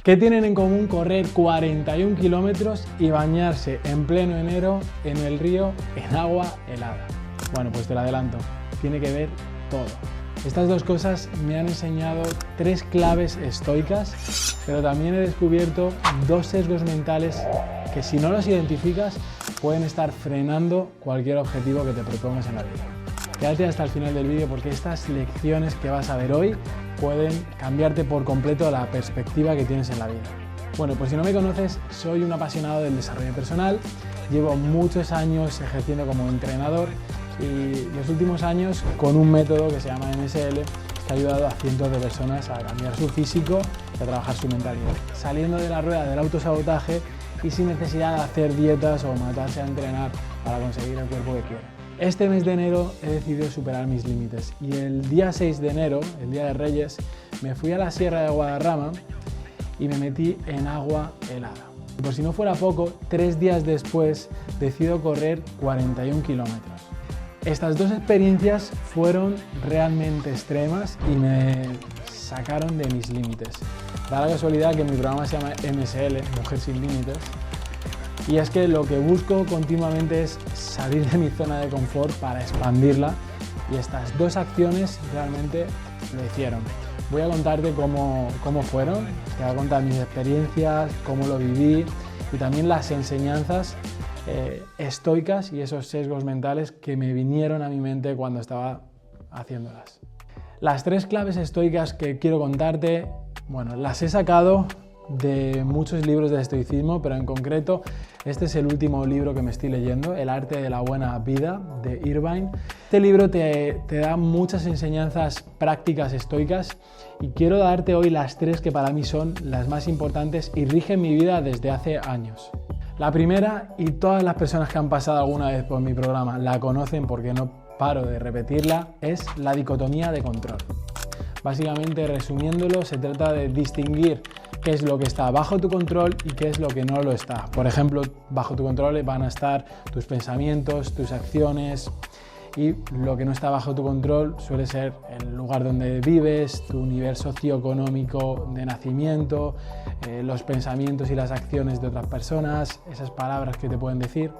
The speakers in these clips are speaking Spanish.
¿Qué tienen en común correr 41 kilómetros y bañarse en pleno enero en el río en agua helada? Bueno, pues te lo adelanto, tiene que ver todo. Estas dos cosas me han enseñado 3 claves estoicas, pero también he descubierto 2 sesgos mentales que, si no los identificas, pueden estar frenando cualquier objetivo que te propongas en la vida. Quédate hasta el final del vídeo porque estas lecciones que vas a ver hoy pueden cambiarte por completo la perspectiva que tienes en la vida. Bueno, pues si no me conoces, soy un apasionado del desarrollo personal, llevo muchos años ejerciendo como entrenador y los últimos años con un método que se llama MSL que ha ayudado a cientos de personas a cambiar su físico y a trabajar su mentalidad, saliendo de la rueda del autosabotaje y sin necesidad de hacer dietas o matarse a entrenar para conseguir el cuerpo que quiere. Este mes de enero he decidido superar mis límites y el día 6 de enero, el día de Reyes, me fui a la Sierra de Guadarrama y me metí en agua helada. Por si no fuera poco, 3 días después decido correr 41 kilómetros. Estas dos experiencias fueron realmente extremas y me sacaron de mis límites. Da la casualidad que mi programa se llama MSL, Mujer Sin Límites, y es que lo que busco continuamente es salir de mi zona de confort para expandirla, y estas dos acciones realmente lo hicieron. Voy a contarte cómo fueron, te voy a contar mis experiencias, cómo lo viví y también las enseñanzas estoicas y esos sesgos mentales que me vinieron a mi mente cuando estaba haciéndolas. Las 3 claves estoicas que quiero contarte, bueno, las he sacado de muchos libros de estoicismo, pero en concreto este es el último libro que me estoy leyendo, El arte de la buena vida, de Irvine. Este libro te da muchas enseñanzas prácticas estoicas y quiero darte hoy las 3 que para mí son las más importantes y rigen mi vida desde hace años. La primera, y todas las personas que han pasado alguna vez por mi programa la conocen porque no paro de repetirla, es la dicotomía de control. Básicamente, resumiéndolo, se trata de distinguir qué es lo que está bajo tu control y qué es lo que no lo está. Por ejemplo, bajo tu control van a estar tus pensamientos, tus acciones, y lo que no está bajo tu control suele ser el lugar donde vives, tu nivel socioeconómico de nacimiento, los pensamientos y las acciones de otras personas, esas palabras que te pueden decir.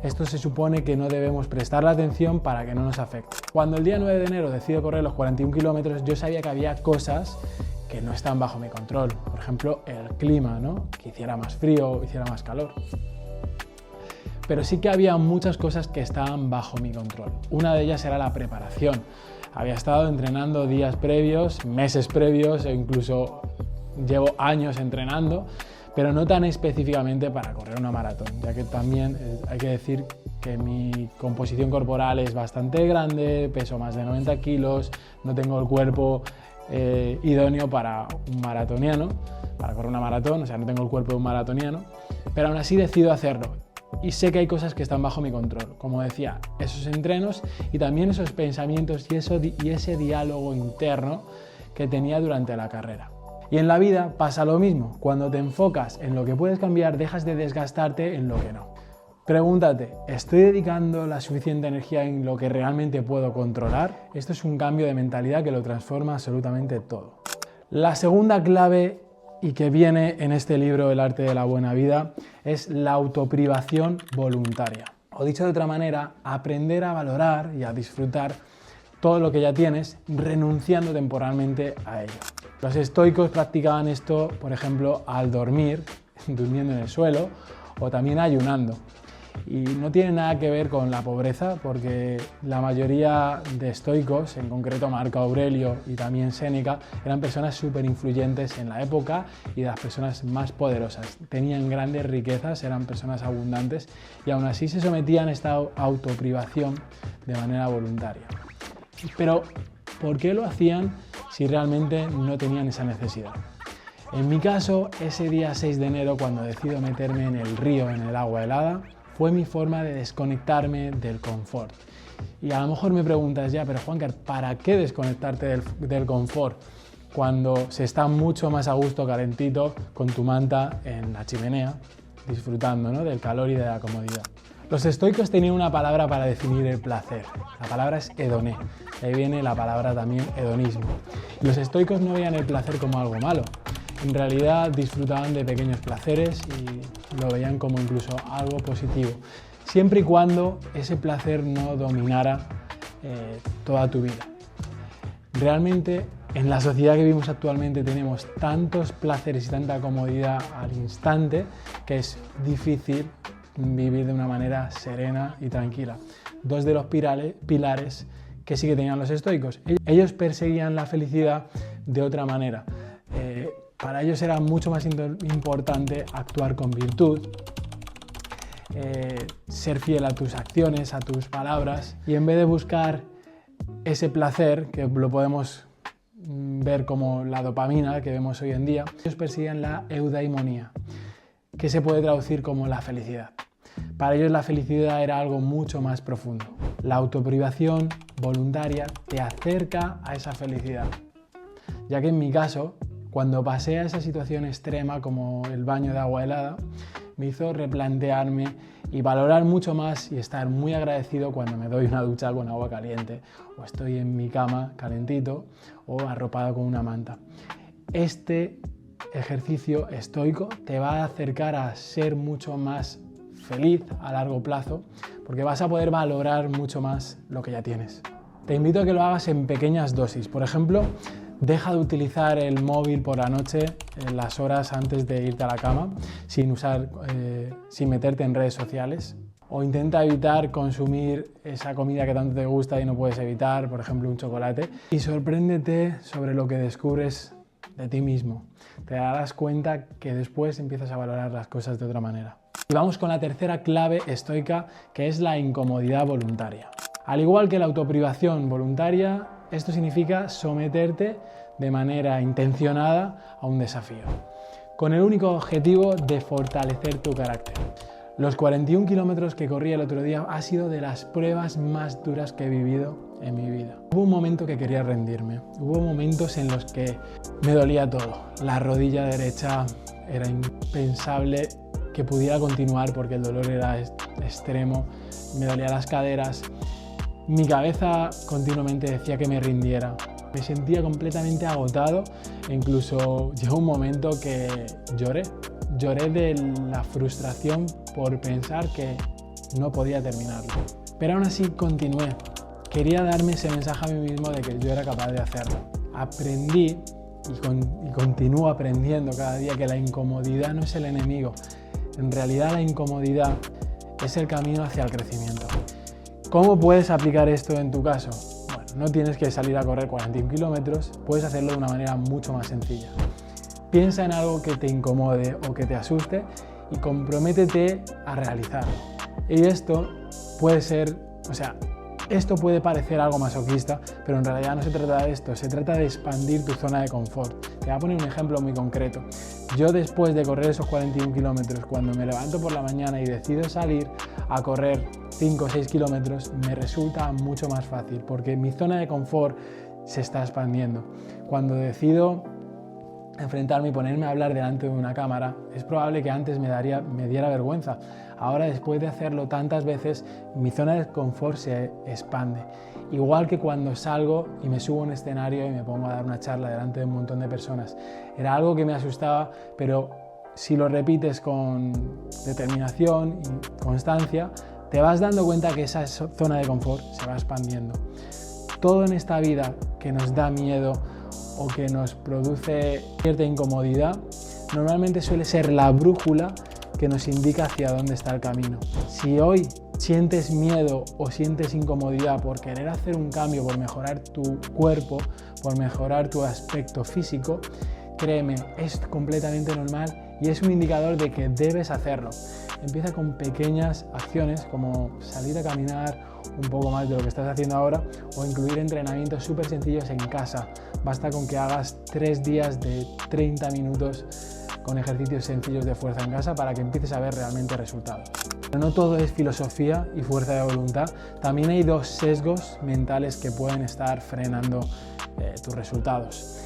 Esto se supone que no debemos prestarle atención para que no nos afecte. Cuando el día 9 de enero decido correr los 41 kilómetros, yo sabía que había cosas que no están bajo mi control. Por ejemplo, el clima, ¿no? Que hiciera más frío o hiciera más calor. Pero sí que había muchas cosas que estaban bajo mi control. Una de ellas era la preparación. Había estado entrenando días previos, meses previos e incluso llevo años entrenando, pero no tan específicamente para correr una maratón, ya que también hay que decir que mi composición corporal es bastante grande, peso más de 90 kilos, no tengo el cuerpo idóneo para un maratoniano, para correr una maratón, o sea, no tengo el cuerpo de un maratoniano, pero aún así decido hacerlo. Y sé que hay cosas que están bajo mi control, como decía, esos entrenos y también esos pensamientos y ese diálogo interno que tenía durante la carrera. Y en la vida pasa lo mismo, cuando te enfocas en lo que puedes cambiar, dejas de desgastarte en lo que no. Pregúntate, ¿estoy dedicando la suficiente energía en lo que realmente puedo controlar? Esto es un cambio de mentalidad que lo transforma absolutamente todo. La segunda clave, y que viene en este libro, El arte de la buena vida, es la autoprivación voluntaria. O dicho de otra manera, aprender a valorar y a disfrutar todo lo que ya tienes, renunciando temporalmente a ello. Los estoicos practicaban esto, por ejemplo, al dormir, durmiendo en el suelo, o también ayunando. Y no tiene nada que ver con la pobreza, porque la mayoría de estoicos, en concreto Marco Aurelio y también Séneca, eran personas súper influyentes en la época y de las personas más poderosas. Tenían grandes riquezas, eran personas abundantes y aún así se sometían a esta autoprivación de manera voluntaria. Pero, ¿por qué lo hacían si realmente no tenían esa necesidad? En mi caso, ese día 6 de enero, cuando decido meterme en el río, en el agua helada, fue mi forma de desconectarme del confort. Y a lo mejor me preguntas, ya, pero Juancar, ¿para qué desconectarte del confort cuando se está mucho más a gusto, calentito, con tu manta en la chimenea, disfrutando, ¿no?, del calor y de la comodidad? Los estoicos tenían una palabra para definir el placer. La palabra es hedoné. De ahí viene la palabra también hedonismo. Los estoicos no veían el placer como algo malo. En realidad disfrutaban de pequeños placeres y lo veían como incluso algo positivo, siempre y cuando ese placer no dominara toda tu vida. Realmente, en la sociedad que vivimos actualmente tenemos tantos placeres y tanta comodidad al instante que es difícil vivir de una manera serena y tranquila. Dos de los pilares que sí que tenían los estoicos. Ellos perseguían la felicidad de otra manera. Para ellos era mucho más importante actuar con virtud, ser fiel a tus acciones, a tus palabras, y en vez de buscar ese placer, que lo podemos ver como la dopamina que vemos hoy en día, ellos persiguen la eudaimonía, que se puede traducir como la felicidad. Para ellos la felicidad era algo mucho más profundo. La autoprivación voluntaria te acerca a esa felicidad, ya que en mi caso, cuando pasé a esa situación extrema como el baño de agua helada, me hizo replantearme y valorar mucho más y estar muy agradecido cuando me doy una ducha con agua caliente o estoy en mi cama calentito o arropado con una manta. Este ejercicio estoico te va a acercar a ser mucho más feliz a largo plazo porque vas a poder valorar mucho más lo que ya tienes. Te invito a que lo hagas en pequeñas dosis. Por ejemplo, deja de utilizar el móvil por la noche en las horas antes de irte a la cama sin meterte en redes sociales, o intenta evitar consumir esa comida que tanto te gusta y no puedes evitar, por ejemplo un chocolate, y sorpréndete sobre lo que descubres de ti mismo. Te darás cuenta que después empiezas a valorar las cosas de otra manera. Y vamos con la tercera clave estoica, que es la incomodidad voluntaria. Al igual que la autoprivación voluntaria, esto significa someterte de manera intencionada a un desafío, con el único objetivo de fortalecer tu carácter. Los 41 kilómetros que corrí el otro día ha sido de las pruebas más duras que he vivido en mi vida. Hubo un momento que quería rendirme, hubo momentos en los que me dolía todo. La rodilla derecha era impensable que pudiera continuar porque el dolor era extremo, me dolían las caderas. Mi cabeza continuamente decía que me rindiera. Me sentía completamente agotado e incluso llegó un momento que lloré. Lloré de la frustración por pensar que no podía terminarlo. Pero aún así continué. Quería darme ese mensaje a mí mismo de que yo era capaz de hacerlo. Aprendí y continúo aprendiendo cada día que la incomodidad no es el enemigo. En realidad la incomodidad es el camino hacia el crecimiento. ¿Cómo puedes aplicar esto en tu caso? Bueno, no tienes que salir a correr 41 kilómetros, puedes hacerlo de una manera mucho más sencilla. Piensa en algo que te incomode o que te asuste y comprométete a realizarlo. Y esto puede ser, esto puede parecer algo masoquista, pero en realidad no se trata de esto, se trata de expandir tu zona de confort. Te voy a poner un ejemplo muy concreto. Yo después de correr esos 41 kilómetros, cuando me levanto por la mañana y decido salir a correr 5 o 6 kilómetros, me resulta mucho más fácil porque mi zona de confort se está expandiendo. Cuando decido enfrentarme y ponerme a hablar delante de una cámara, es probable que antes me diera vergüenza. Ahora, después de hacerlo tantas veces, mi zona de confort se expande. Igual que cuando salgo y me subo a un escenario y me pongo a dar una charla delante de un montón de personas. Era algo que me asustaba, pero si lo repites con determinación y constancia, te vas dando cuenta que esa zona de confort se va expandiendo. Todo en esta vida que nos da miedo o que nos produce cierta incomodidad, normalmente suele ser la brújula que nos indica hacia dónde está el camino. Si hoy sientes miedo o sientes incomodidad por querer hacer un cambio, por mejorar tu cuerpo, por mejorar tu aspecto físico, créeme, es completamente normal y es un indicador de que debes hacerlo. Empieza con pequeñas acciones como salir a caminar un poco más de lo que estás haciendo ahora o incluir entrenamientos súper sencillos en casa. Basta con que hagas 3 días de 30 minutos con ejercicios sencillos de fuerza en casa para que empieces a ver realmente resultados. Pero no todo es filosofía y fuerza de voluntad, también hay 2 sesgos mentales que pueden estar frenando tus resultados.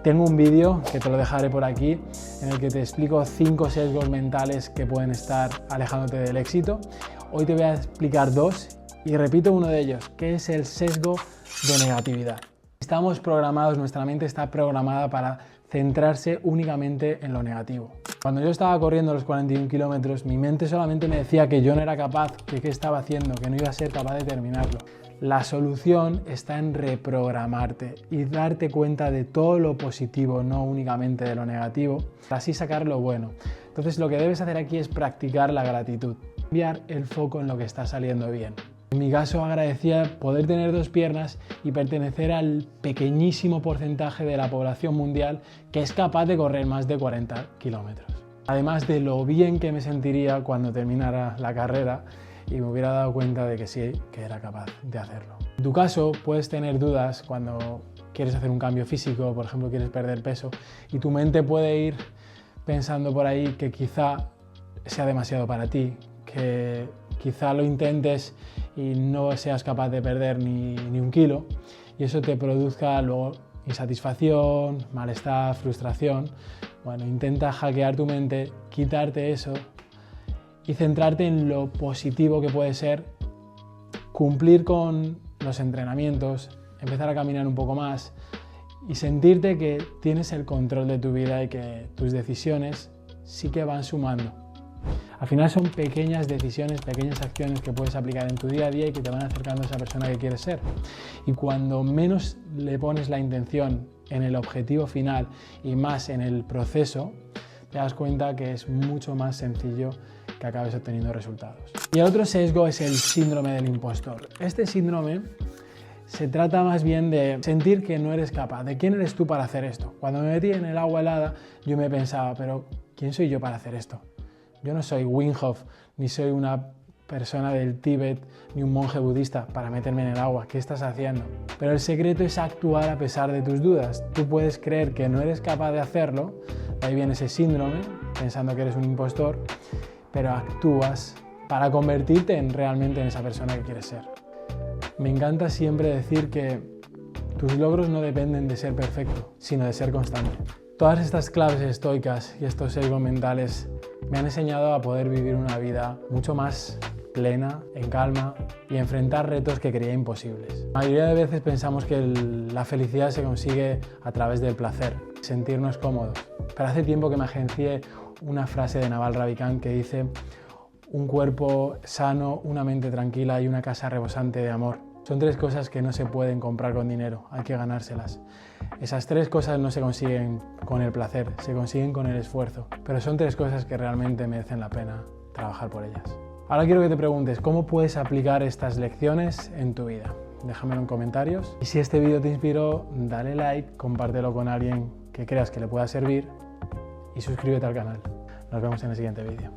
Tengo un vídeo que te lo dejaré por aquí en el que te explico 5 sesgos mentales que pueden estar alejándote del éxito. Hoy te voy a explicar 2 y repito uno de ellos, que es el sesgo de negatividad. Estamos programados, nuestra mente está programada para centrarse únicamente en lo negativo. Cuando yo estaba corriendo los 41 kilómetros, mi mente solamente me decía que yo no era capaz, que qué estaba haciendo, que no iba a ser capaz de terminarlo. La solución está en reprogramarte y darte cuenta de todo lo positivo, no únicamente de lo negativo, para así sacar lo bueno. Entonces lo que debes hacer aquí es practicar la gratitud, cambiar el foco en lo que está saliendo bien. En mi caso agradecía poder tener 2 piernas y pertenecer al pequeñísimo porcentaje de la población mundial que es capaz de correr más de 40 kilómetros. Además de lo bien que me sentiría cuando terminara la carrera y me hubiera dado cuenta de que sí, que era capaz de hacerlo. En tu caso puedes tener dudas cuando quieres hacer un cambio físico, por ejemplo quieres perder peso, y tu mente puede ir pensando por ahí que quizá sea demasiado para ti, que quizá lo intentes y no seas capaz de perder ni 1 kilo, y eso te produzca luego insatisfacción, malestar, frustración. Bueno, intenta hackear tu mente, quitarte eso y centrarte en lo positivo que puede ser cumplir con los entrenamientos, empezar a caminar un poco más y sentirte que tienes el control de tu vida y que tus decisiones sí que van sumando. Al final son pequeñas decisiones, pequeñas acciones que puedes aplicar en tu día a día y que te van acercando a esa persona que quieres ser. Y cuando menos le pones la intención en el objetivo final y más en el proceso, te das cuenta que es mucho más sencillo que acabes obteniendo resultados. Y el otro sesgo es el síndrome del impostor. Este síndrome se trata más bien de sentir que no eres capaz. ¿De quién eres tú para hacer esto? Cuando me metí en el agua helada, yo me pensaba, pero ¿quién soy yo para hacer esto? Yo no soy Wim Hof, ni soy una persona del Tíbet, ni un monje budista para meterme en el agua. ¿Qué estás haciendo? Pero el secreto es actuar a pesar de tus dudas. Tú puedes creer que no eres capaz de hacerlo, de ahí viene ese síndrome, pensando que eres un impostor, pero actúas para convertirte realmente en esa persona que quieres ser. Me encanta siempre decir que tus logros no dependen de ser perfecto, sino de ser constante. Todas estas claves estoicas y estos sesgos mentales me han enseñado a poder vivir una vida mucho más plena, en calma y enfrentar retos que creía imposibles. La mayoría de veces pensamos que la felicidad se consigue a través del placer, sentirnos cómodos. Pero hace tiempo que me agencié una frase de Naval Ravikant que dice: un cuerpo sano, una mente tranquila y una casa rebosante de amor. Son 3 cosas que no se pueden comprar con dinero, hay que ganárselas. Esas 3 cosas no se consiguen con el placer, se consiguen con el esfuerzo, pero son 3 cosas que realmente merecen la pena trabajar por ellas. Ahora quiero que te preguntes, ¿cómo puedes aplicar estas lecciones en tu vida? Déjamelo en comentarios. Y si este vídeo te inspiró, dale like, compártelo con alguien que creas que le pueda servir y suscríbete al canal. Nos vemos en el siguiente vídeo.